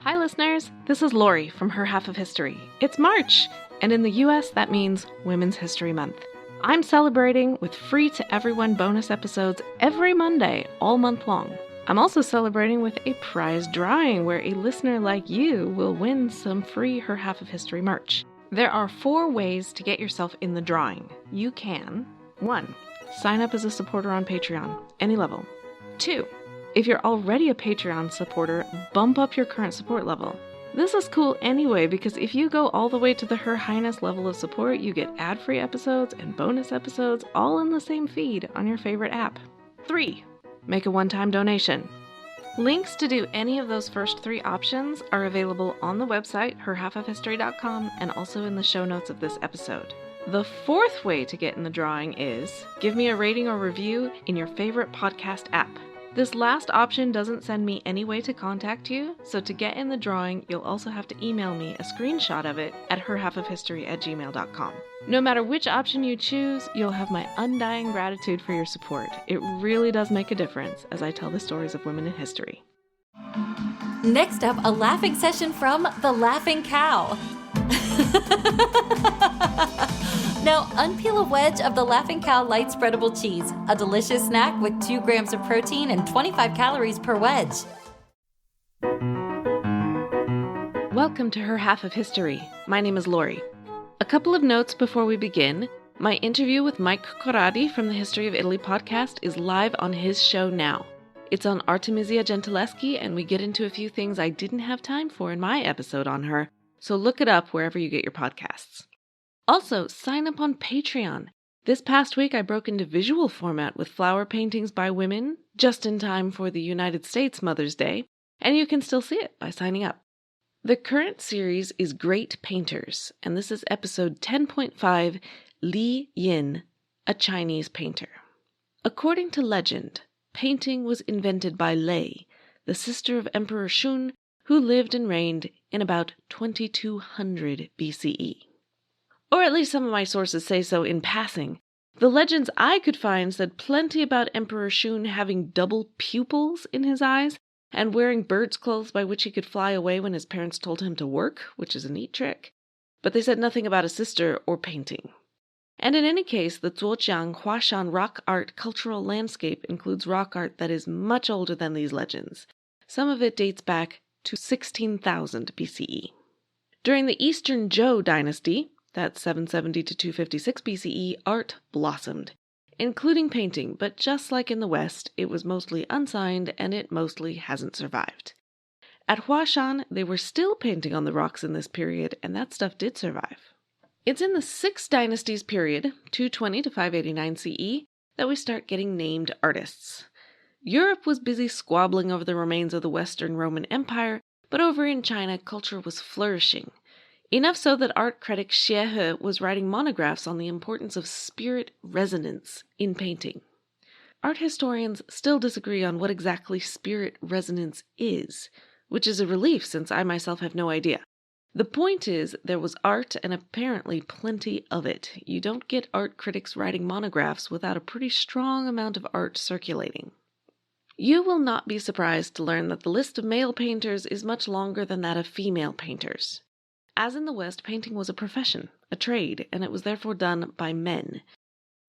Hi listeners, this is Lori from Her Half of History. It's March, and in the US that means Women's History Month. I'm celebrating with free to everyone bonus episodes every Monday, all month long. I'm also celebrating with a prize drawing where a listener like you will win some free Her Half of History merch. There are 4 ways to get yourself in the drawing. You can 1. Sign up as a supporter on Patreon, any level. 2. If you're already a Patreon supporter, bump up your current support level. This is cool anyway because if you go all the way to the Her Highness level of support, you get ad-free episodes and bonus episodes all in the same feed on your favorite app. 3. Make a one-time donation. Links to do any of those first 3 options are available on the website, herhalfofhistory.com, and also in the show notes of this episode. The 4th way to get in the drawing is give me a rating or review in your favorite podcast app. This last option doesn't send me any way to contact you, so to get in the drawing, you'll also have to email me a screenshot of it at herhalfofhistory@gmail.com. No matter which option you choose, you'll have my undying gratitude for your support. It really does make a difference as I tell the stories of women in history. Next up, a laughing session from The Laughing Cow. Now, unpeel a wedge of the Laughing Cow light spreadable cheese, a delicious snack with 2 grams of protein and 25 calories per wedge. Welcome to Her Half of History. My name is Lori. A couple of notes before we begin. My interview with Mike Corradi from the History of Italy podcast is live on his show now. It's on Artemisia Gentileschi, and we get into a few things I didn't have time for in my episode on her, so look it up wherever you get your podcasts. Also, sign up on Patreon. This past week I broke into visual format with flower paintings by women, just in time for the United States Mother's Day, and you can still see it by signing up. The current series is Great Painters, and this is episode 10.5, Li Yin, a Chinese painter. According to legend, painting was invented by Lei, the sister of Emperor Shun, who lived and reigned in about 2200 BCE. Or at least some of my sources say so in passing. The legends I could find said plenty about Emperor Shun having double pupils in his eyes and wearing bird's clothes by which he could fly away when his parents told him to work, which is a neat trick. But they said nothing about a sister or painting. And in any case, the Zhuojiang Huashan rock art cultural landscape includes rock art that is much older than these legends. Some of it dates back to 16,000 BCE. During the Eastern Zhou dynasty, that's 770 to 256 BCE, art blossomed, including painting, but just like in the West, it was mostly unsigned and it mostly hasn't survived. At Huashan, they were still painting on the rocks in this period, and that stuff did survive. It's in the 6 dynasties period, 220 to 589 CE, that we start getting named artists. Europe was busy squabbling over the remains of the Western Roman Empire, but over in China, culture was flourishing. Enough so that art critic Xie He was writing monographs on the importance of spirit resonance in painting. Art historians still disagree on what exactly spirit resonance is, which is a relief since I myself have no idea. The point is, there was art and apparently plenty of it. You don't get art critics writing monographs without a pretty strong amount of art circulating. You will not be surprised to learn that the list of male painters is much longer than that of female painters. As in the West, painting was a profession, a trade, and it was therefore done by men.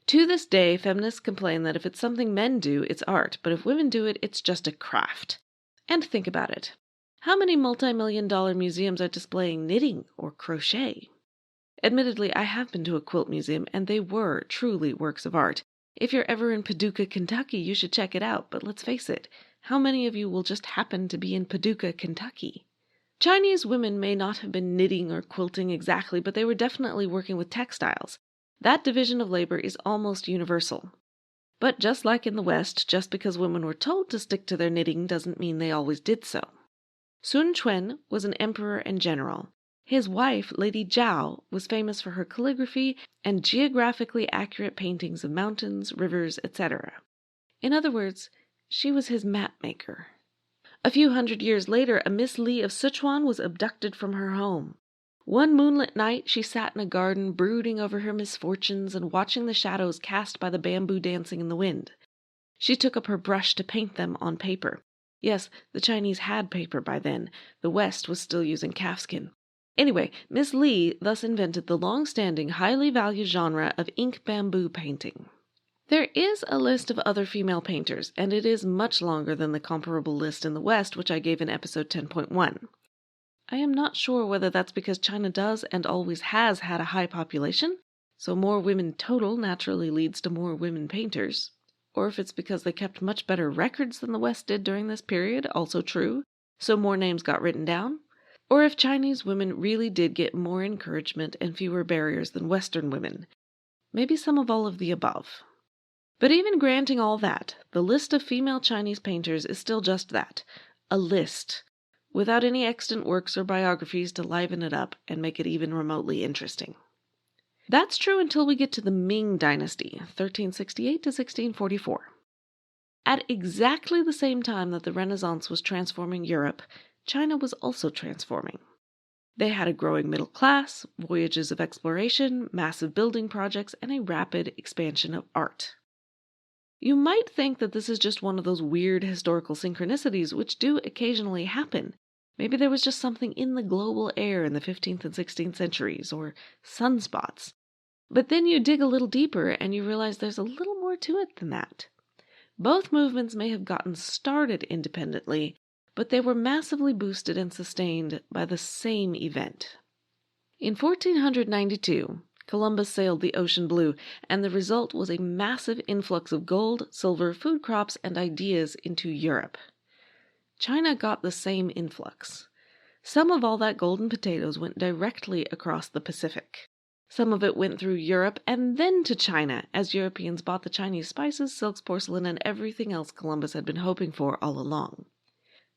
To this day, feminists complain that if it's something men do, it's art, but if women do it, it's just a craft. And think about it. How many multi-million-dollar museums are displaying knitting or crochet? Admittedly, I have been to a quilt museum, and they were truly works of art. If you're ever in Paducah, Kentucky, you should check it out, but let's face it, how many of you will just happen to be in Paducah, Kentucky? Chinese women may not have been knitting or quilting exactly, but they were definitely working with textiles. That division of labor is almost universal. But just like in the West, just because women were told to stick to their knitting doesn't mean they always did so. Sun Quan was an emperor and general. His wife, Lady Zhao, was famous for her calligraphy and geographically accurate paintings of mountains, rivers, etc. In other words, she was his map maker. A few hundred years later, a Miss Li of Sichuan was abducted from her home. One moonlit night, she sat in a garden brooding over her misfortunes and watching the shadows cast by the bamboo dancing in the wind. She took up her brush to paint them on paper. Yes, the Chinese had paper by then. The West was still using calfskin. Anyway, Miss Li thus invented the long-standing, highly valued genre of ink bamboo painting. There is a list of other female painters, and it is much longer than the comparable list in the West, which I gave in episode 10.1. I am not sure whether that's because China does and always has had a high population, so more women total naturally leads to more women painters, or if it's because they kept much better records than the West did during this period, also true, so more names got written down, or if Chinese women really did get more encouragement and fewer barriers than Western women. Maybe some of all of the above. But even granting all that, the list of female Chinese painters is still just that, a list, without any extant works or biographies to liven it up and make it even remotely interesting. That's true until we get to the Ming dynasty, 1368 to 1644. At exactly the same time that the Renaissance was transforming Europe, China was also transforming. They had a growing middle class, voyages of exploration, massive building projects, and a rapid expansion of art. You might think that this is just one of those weird historical synchronicities which do occasionally happen. Maybe there was just something in the global air in the 15th and 16th centuries, or sunspots. But then you dig a little deeper and you realize there's a little more to it than that. Both movements may have gotten started independently, but they were massively boosted and sustained by the same event. In 1492, Columbus sailed the ocean blue, and the result was a massive influx of gold, silver, food crops, and ideas into Europe. China got the same influx. Some of all that gold and potatoes went directly across the Pacific. Some of it went through Europe and then to China, as Europeans bought the Chinese spices, silks, porcelain, and everything else Columbus had been hoping for all along.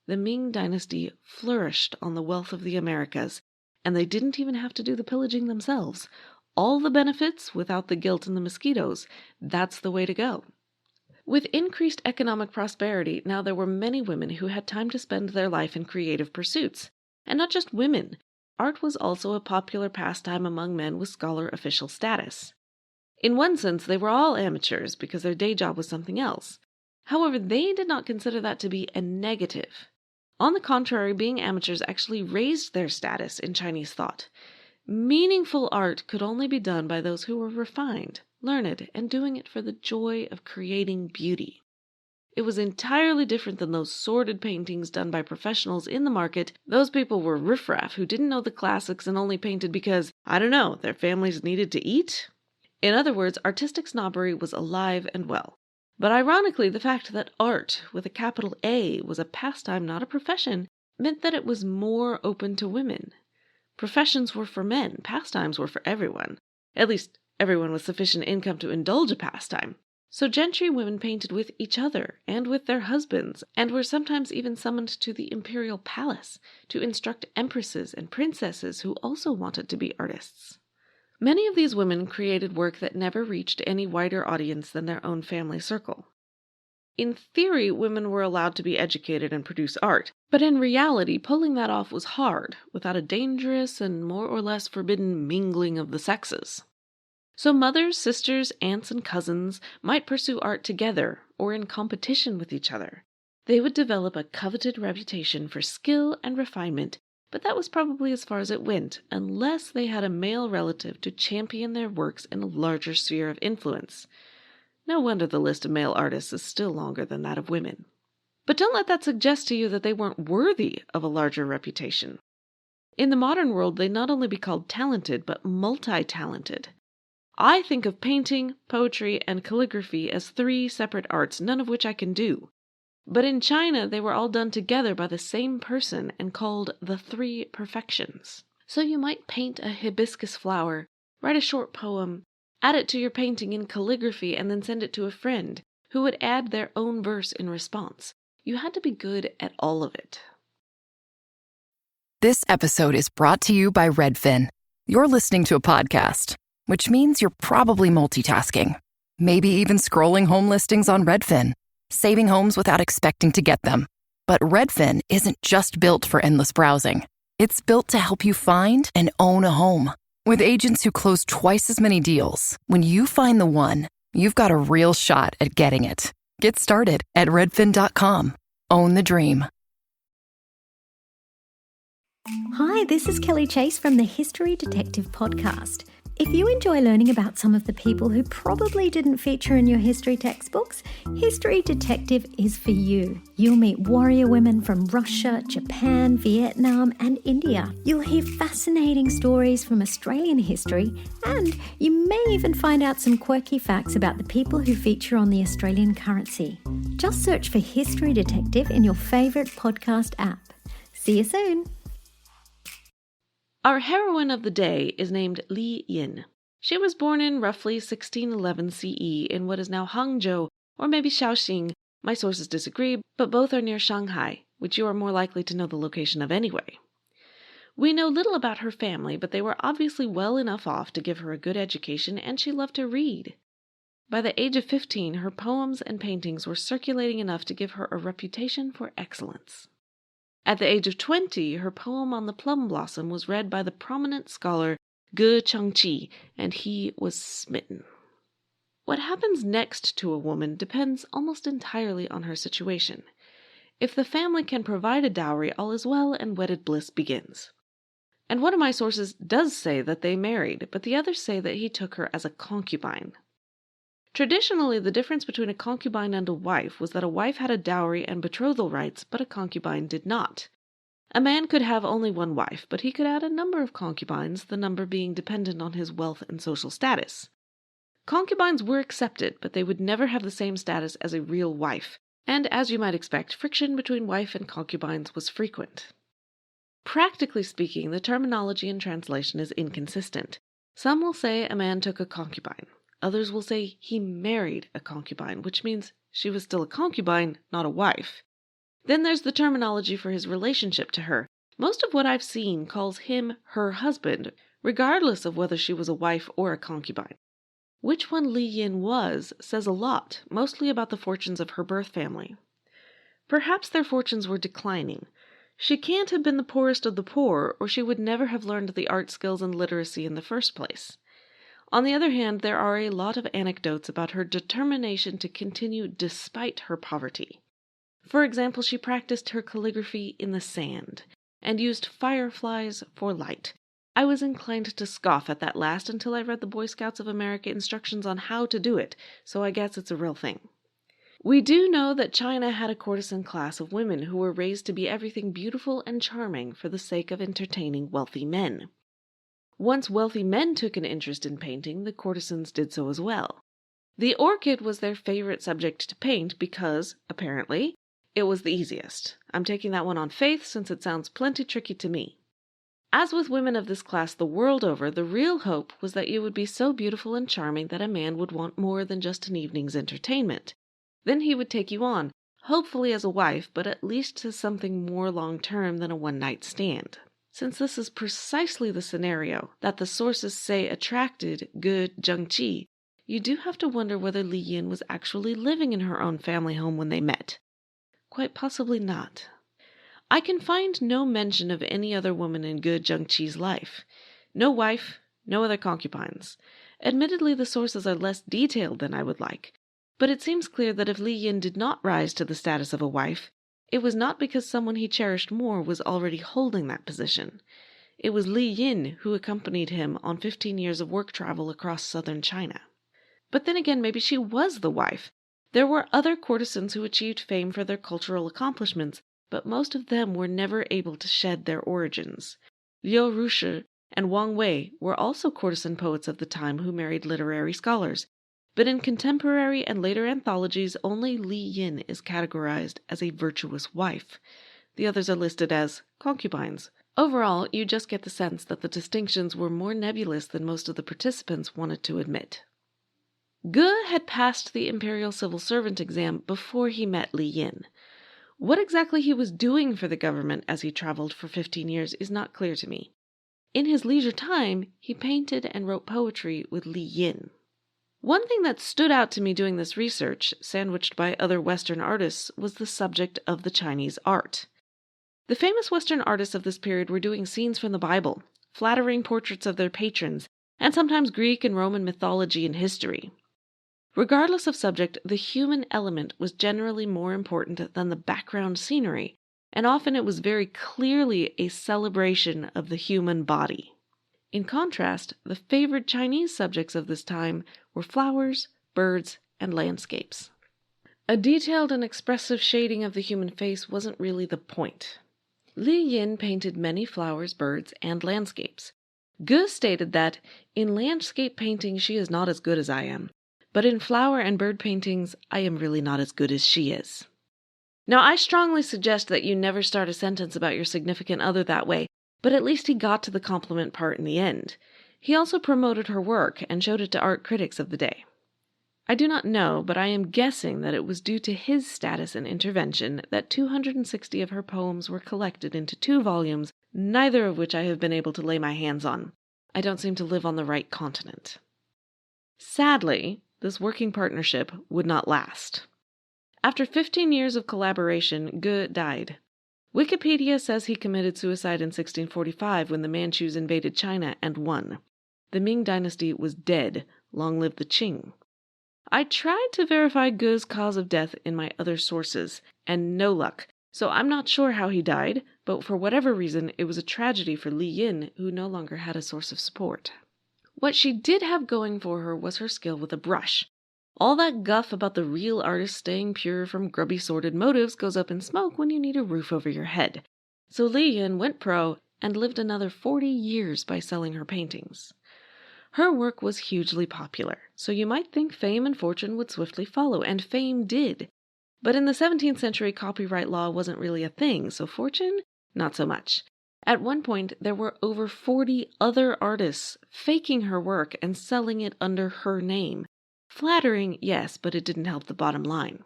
The Ming dynasty flourished on the wealth of the Americas, and they didn't even have to do the pillaging themselves. All the benefits without the guilt and the mosquitoes. That's the way to go. With increased economic prosperity, now there were many women who had time to spend their life in creative pursuits. And not just women. Art was also a popular pastime among men with scholar-official status. In one sense, they were all amateurs because their day job was something else. However, they did not consider that to be a negative. On the contrary, being amateurs actually raised their status in Chinese thought. Meaningful art could only be done by those who were refined, learned, and doing it for the joy of creating beauty. It was entirely different than those sordid paintings done by professionals in the market. Those people were riffraff who didn't know the classics and only painted because, I don't know, their families needed to eat. In other words, artistic snobbery was alive and well. But ironically, the fact that art, with a capital A, was a pastime, not a profession, meant that it was more open to women. Professions were for men, pastimes were for everyone. At least, everyone with sufficient income to indulge a pastime. So gentry women painted with each other and with their husbands, and were sometimes even summoned to the imperial palace to instruct empresses and princesses who also wanted to be artists. Many of these women created work that never reached any wider audience than their own family circle. In theory, women were allowed to be educated and produce art, but in reality, pulling that off was hard, without a dangerous and more or less forbidden mingling of the sexes. So mothers, sisters, aunts, and cousins might pursue art together or in competition with each other. They would develop a coveted reputation for skill and refinement, but that was probably as far as it went, unless they had a male relative to champion their works in a larger sphere of influence. No wonder the list of male artists is still longer than that of women. But don't let that suggest to you that they weren't worthy of a larger reputation. In the modern world, they'd not only be called talented, but multi-talented. I think of painting, poetry, and calligraphy as 3 separate arts, none of which I can do. But in China, they were all done together by the same person and called the 3 perfections. So you might paint a hibiscus flower, write a short poem, add it to your painting in calligraphy, and then send it to a friend, who would add their own verse in response. You had to be good at all of it. This episode is brought to you by Redfin. You're listening to a podcast, which means you're probably multitasking. Maybe even scrolling home listings on Redfin, saving homes without expecting to get them. But Redfin isn't just built for endless browsing. It's built to help you find and own a home. With agents who close twice as many deals, when you find the one, you've got a real shot at getting it. Get started at redfin.com. Own the dream. Hi, this is Kelly Chase from the History Detective podcast. If you enjoy learning about some of the people who probably didn't feature in your history textbooks, History Detective is for you. You'll meet warrior women from Russia, Japan, Vietnam, and India. You'll hear fascinating stories from Australian history, and you may even find out some quirky facts about the people who feature on the Australian currency. Just search for History Detective in your favourite podcast app. See you soon. Our heroine of the day is named Li Yin. She was born in roughly 1611 CE in what is now Hangzhou, or maybe Shaoxing. My sources disagree, but both are near Shanghai, which you are more likely to know the location of anyway. We know little about her family, but they were obviously well enough off to give her a good education, and she loved to read. By the age of 15, her poems and paintings were circulating enough to give her a reputation for excellence. At the age of 20, her poem on the plum blossom was read by the prominent scholar Ge Changqi, and he was smitten. What happens next to a woman depends almost entirely on her situation. If the family can provide a dowry, all is well and wedded bliss begins. And one of my sources does say that they married, but the others say that he took her as a concubine. Traditionally, the difference between a concubine and a wife was that a wife had a dowry and betrothal rights, but a concubine did not. A man could have only one wife, but he could add a number of concubines, the number being dependent on his wealth and social status. Concubines were accepted, but they would never have the same status as a real wife, and as you might expect, friction between wife and concubines was frequent. Practically speaking, the terminology and translation is inconsistent. Some will say a man took a concubine. Others will say he married a concubine, which means she was still a concubine, not a wife. Then there's the terminology for his relationship to her. Most of what I've seen calls him her husband, regardless of whether she was a wife or a concubine. Which one Li Yin was says a lot, mostly about the fortunes of her birth family. Perhaps their fortunes were declining. She can't have been the poorest of the poor, or she would never have learned the art skills and literacy in the first place. On the other hand, there are a lot of anecdotes about her determination to continue despite her poverty. For example, she practiced her calligraphy in the sand, and used fireflies for light. I was inclined to scoff at that last until I read the Boy Scouts of America instructions on how to do it, so I guess it's a real thing. We do know that China had a courtesan class of women who were raised to be everything beautiful and charming for the sake of entertaining wealthy men. Once wealthy men took an interest in painting, the courtesans did so as well. The orchid was their favorite subject to paint because, apparently, it was the easiest. I'm taking that one on faith since it sounds plenty tricky to me. As with women of this class the world over, the real hope was that you would be so beautiful and charming that a man would want more than just an evening's entertainment. Then he would take you on, hopefully as a wife, but at least to something more long-term than a one-night stand. Since this is precisely the scenario that the sources say attracted Ge Zhengqi, you do have to wonder whether Li Yin was actually living in her own family home when they met. Quite possibly not. I can find no mention of any other woman in Ge Zhengqi's life. No wife, no other concubines. Admittedly, the sources are less detailed than I would like, but it seems clear that if Li Yin did not rise to the status of a wife, it was not because someone he cherished more was already holding that position. It was Li Yin who accompanied him on 15 years of work travel across southern China. But then again, maybe she was the wife. There were other courtesans who achieved fame for their cultural accomplishments, but most of them were never able to shed their origins. Liu Rushi and Wang Wei were also courtesan poets of the time who married literary scholars, but in contemporary and later anthologies, only Li Yin is categorized as a virtuous wife. The others are listed as concubines. Overall, you just get the sense that the distinctions were more nebulous than most of the participants wanted to admit. Ge had passed the imperial civil servant exam before he met Li Yin. What exactly he was doing for the government as he traveled for 15 years is not clear to me. In his leisure time, he painted and wrote poetry with Li Yin. One thing that stood out to me doing this research, sandwiched by other Western artists, was the subject of the Chinese art. The famous Western artists of this period were doing scenes from the Bible, flattering portraits of their patrons, and sometimes Greek and Roman mythology and history. Regardless of subject, the human element was generally more important than the background scenery, and often it was very clearly a celebration of the human body. In contrast, the favored Chinese subjects of this time were flowers, birds, and landscapes. A detailed and expressive shading of the human face wasn't really the point. Li Yin painted many flowers, birds, and landscapes. Ge stated that, in landscape painting she is not as good as I am, but in flower and bird paintings I am really not as good as she is. Now, I strongly suggest that you never start a sentence about your significant other that way, but at least he got to the compliment part in the end. He also promoted her work and showed it to art critics of the day. I do not know, but I am guessing that it was due to his status and intervention that 260 of her poems were collected into 2 volumes, neither of which I have been able to lay my hands on. I don't seem to live on the right continent. Sadly, this working partnership would not last. After 15 years of collaboration, Ge died. Wikipedia says he committed suicide in 1645 when the Manchus invaded China and won. The Ming dynasty was dead. Long live the Qing. I tried to verify Ge's cause of death in my other sources, and no luck, so I'm not sure how he died, but for whatever reason, it was a tragedy for Li Yin, who no longer had a source of support. What she did have going for her was her skill with a brush. All that guff about the real artist staying pure from grubby sordid motives goes up in smoke when you need a roof over your head. So Li Yin went pro and lived another 40 years by selling her paintings. Her work was hugely popular, so you might think fame and fortune would swiftly follow, and fame did. But in the 17th century, copyright law wasn't really a thing, so fortune? Not so much. At one point, there were over 40 other artists faking her work and selling it under her name. Flattering, yes, but it didn't help the bottom line.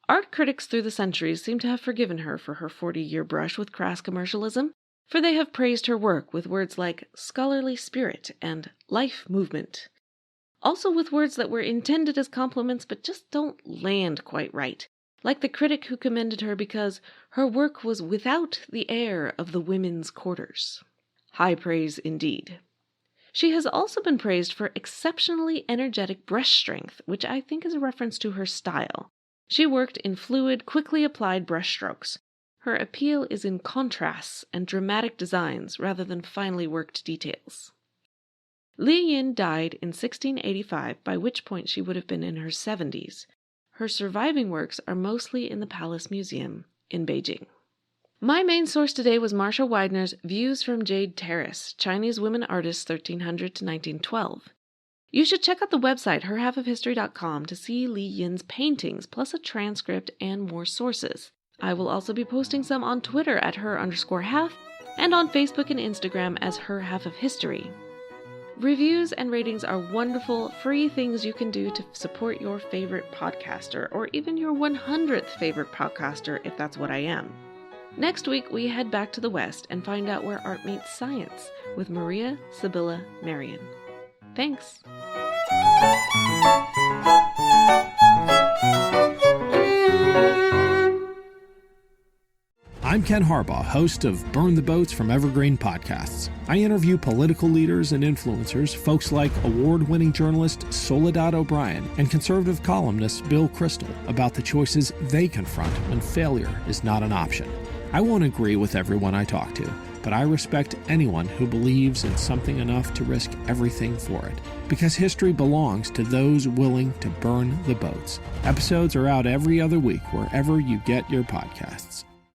Art critics through the centuries seem to have forgiven her for her 40-year brush with crass commercialism, for they have praised her work with words like scholarly spirit and life movement. Also with words that were intended as compliments but just don't land quite right, like the critic who commended her because her work was without the air of the women's quarters. High praise indeed. She has also been praised for exceptionally energetic brush strength, which I think is a reference to her style. She worked in fluid, quickly applied brush strokes. Her appeal is in contrasts and dramatic designs rather than finely worked details. Li Yin died in 1685, by which point she would have been in her 70s. Her surviving works are mostly in the Palace Museum in Beijing. My main source today was Marcia Widener's Views from Jade Terrace, Chinese Women Artists 1300 to 1912. You should check out the website herhalfofhistory.com to see Li Yin's paintings, plus a transcript and more sources. I will also be posting some on Twitter at her_half and on Facebook and Instagram as Her Half of History. Reviews and ratings are wonderful, free things you can do to support your favorite podcaster, or even your 100th favorite podcaster if that's what I am. Next week, we head back to the West and find out where art meets science with Maria Sibylla Marion. Thanks. I'm Ken Harbaugh, host of Burn the Boats from Evergreen Podcasts. I interview political leaders and influencers, folks like award-winning journalist Soledad O'Brien and conservative columnist Bill Kristol, about the choices they confront when failure is not an option. I won't agree with everyone I talk to, but I respect anyone who believes in something enough to risk everything for it. Because history belongs to those willing to burn the boats. Episodes are out every other week wherever you get your podcasts.